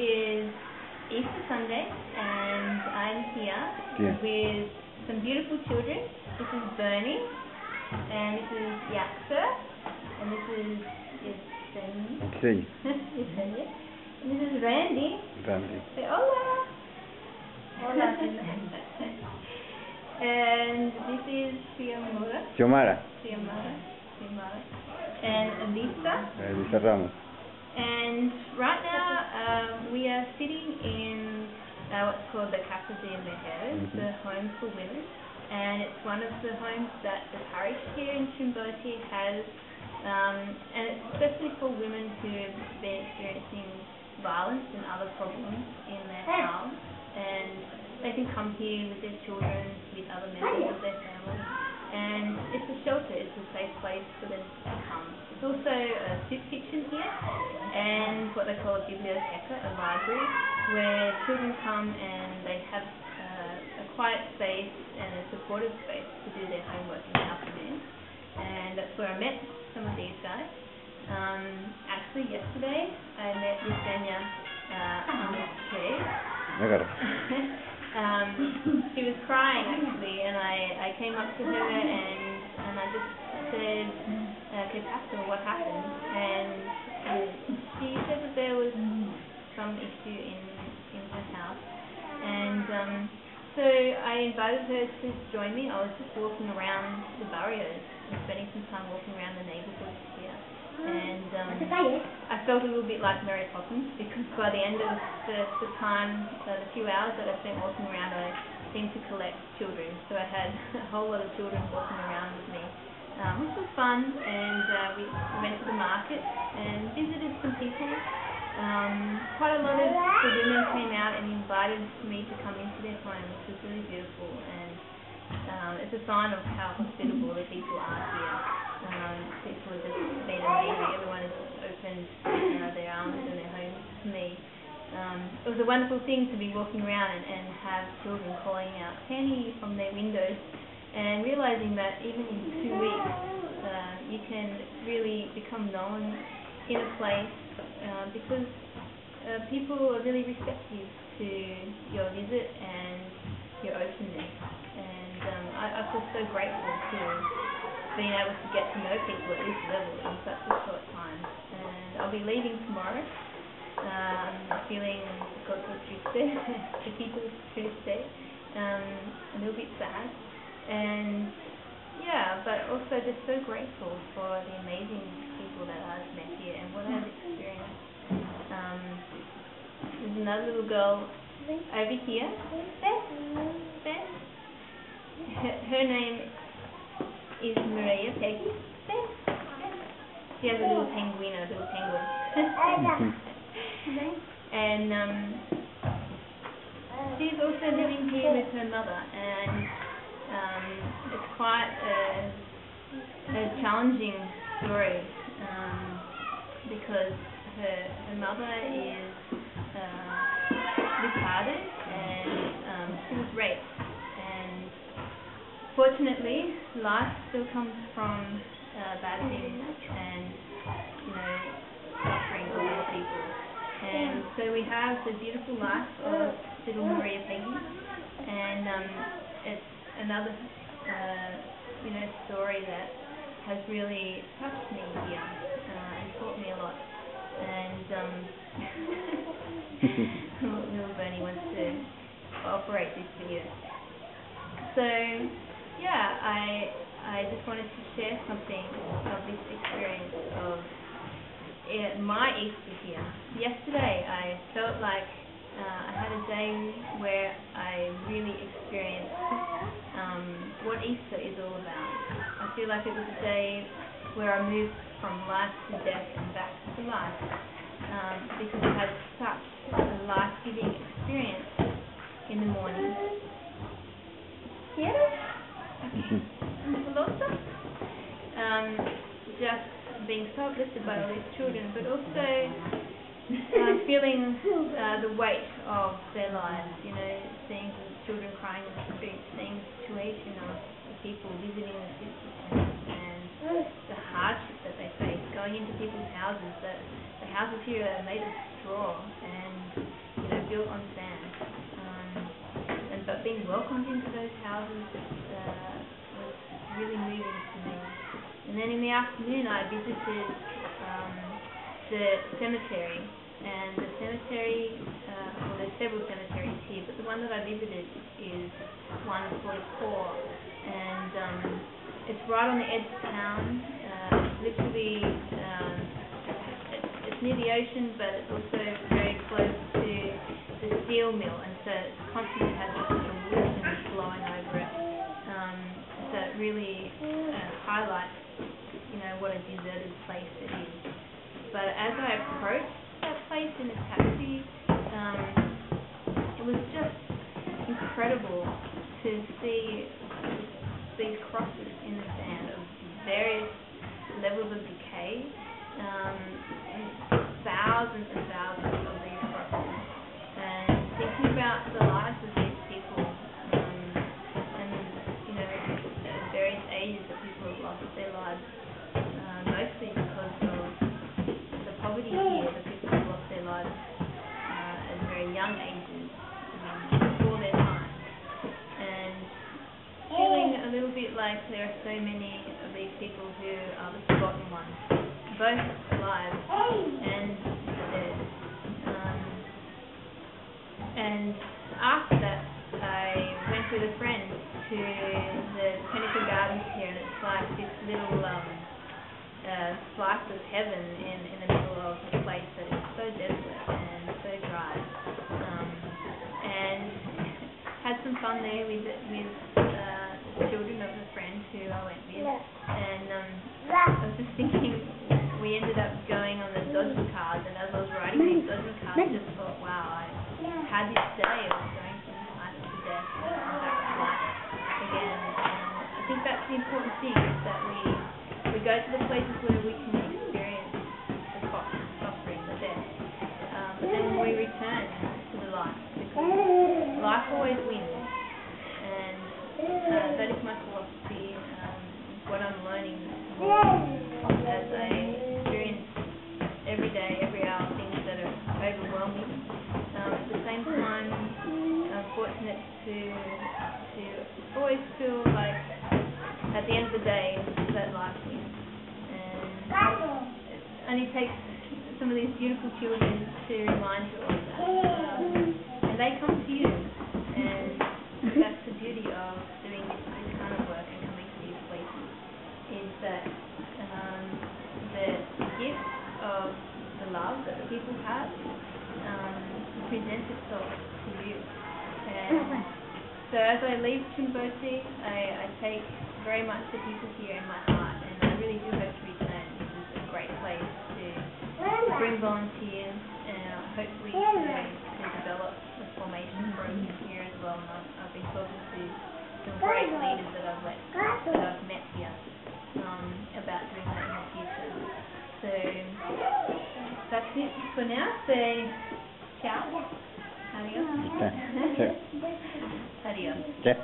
is Easter Sunday, and I'm here with some beautiful children. This is Bernie, and this is Yaksa, and this is Yesenia. Yesenia. And this is Randy. Say hola. Hola. And this is Xiomara. And Elisa Ramos. And right now we are sitting in what's called the Casa de Mujeres, the home for women, and it's one of the homes that the parish here in Chimbote has, and it's especially for women who have been experiencing violence and other problems in their house, and they can come here with their children, with other members of their family, and it's a shelter, it's a safe place for them to come. It's also a soup kitchen here, and what they call a biblioteca, a library, where children come and they have a quiet space and a supportive space to do their homework in the afternoon. And that's where I met some of these guys. Actually, yesterday I met Yesenia on the street. She was crying actually, and I came up to her and I just said, "¿Qué pasó? What happened?" And she said that there was some issue in her house, and so I invited her to join me. I was just walking around the barrios and spending some time walking around the neighborhood here, and I felt a little bit like Mary Poppins, because by the end of the time, the few hours that I spent walking around, I seemed to collect children. So I had a whole lot of children walking around with me, which was fun, and we went to the market and visited some people. Quite a lot of the women came out and invited me to come into their home, which was really beautiful, and it's a sign of how hospitable the people are here. People have just been amazing. Everyone has opened their arms and their homes to me. It was a wonderful thing to be walking around and have children calling out Penny from their windows, and realizing that even in 2 weeks you can really become known in a place, because people are really receptive to your visit and your openness, and I feel so grateful to being able to get to know people at this level in such a short time. And I'll be leaving tomorrow. I'm feeling triste, a little bit sad, and yeah, but also just so grateful for the amazing people that I've met here and what I've experienced. There's another little girl over here, Beth. Her name is Maria Peggy. She has a little penguin. And she's also living here with her mother, and it's quite a challenging story, because her mother is retarded, and she was raped, and fortunately life still comes from bad things and suffering of other people, and so we have the beautiful life of little Maria Peggy, and it's another story that has really touched me here and taught me a lot, and little Bernie wants to operate this video. So yeah, I just wanted to share something of this experience of my Easter here. Yesterday I felt like I had a day where I really experienced what Easter is all about. I feel like it was a day where I moved from life to death and back to life, because I had such a life-giving experience in the morning. Yeah? Okay. Just being so uplifted by all these children, but also feeling the weight of their lives, seeing children crying in the streets, seeing the situation of the people visiting the soup kitchens, and the hardship that they face, going into people's houses. The houses here are made of straw, and welcomed into those houses was really moving to me. And then in the afternoon I visited the cemetery, and the cemetery, well, there's several cemeteries here, but the one that I visited is one called Core, and it's right on the edge of town. It's literally, it's near the ocean, but it's also very close to the steel mill, and so it constantly has a wind blowing over it. So it really highlights, what a deserted place it is. But as I approached that place in a taxi, it was just incredible to see these crosses in the sand of various levels of decay, thousands and thousands of these crosses, and thinking about the lives of these people, and at various ages that people have lost their lives, mostly because of the poverty here. The people have lost their lives at very young ages, before their time, and feeling a little bit like there are so many of these people who are the forgotten ones, both alive and dead. And after that, I went with a friend to the Botanical Gardens here, and it's like this little slice of heaven in the middle of a place that is so desolate and so dry. And had some fun there with the children of a friend who I went with. And I was just thinking, we ended up going on the dodgem cars, and as I was riding these dodgem cars, I just thought, wow, I had this day of going from life to death and back to life again. And I think that's the important thing, is that we go to the places where we can experience the suffering, the death, but then we return to the life, because life always wins. And that is my philosophy, what I'm learning more as I experience every day, every hour, things that are overwhelming. At the same time, I'm fortunate to always feel like at the end of the day that life wins. And it only takes some of these beautiful children to remind you of that. And they come to you, and that's the beauty of doing this kind of work and coming to these places, is that the gift of the love that the people have presents itself to you. And so as I leave Chimbote, I take very much the people here in my heart, and I really do hope to return. This is a great place to bring volunteers, and hopefully to develop the formation program here as well. And I've been talking to some great leaders that I've met here about doing that in the future. So that's it for now. So ciao. Adios. Okay. Adios. Okay.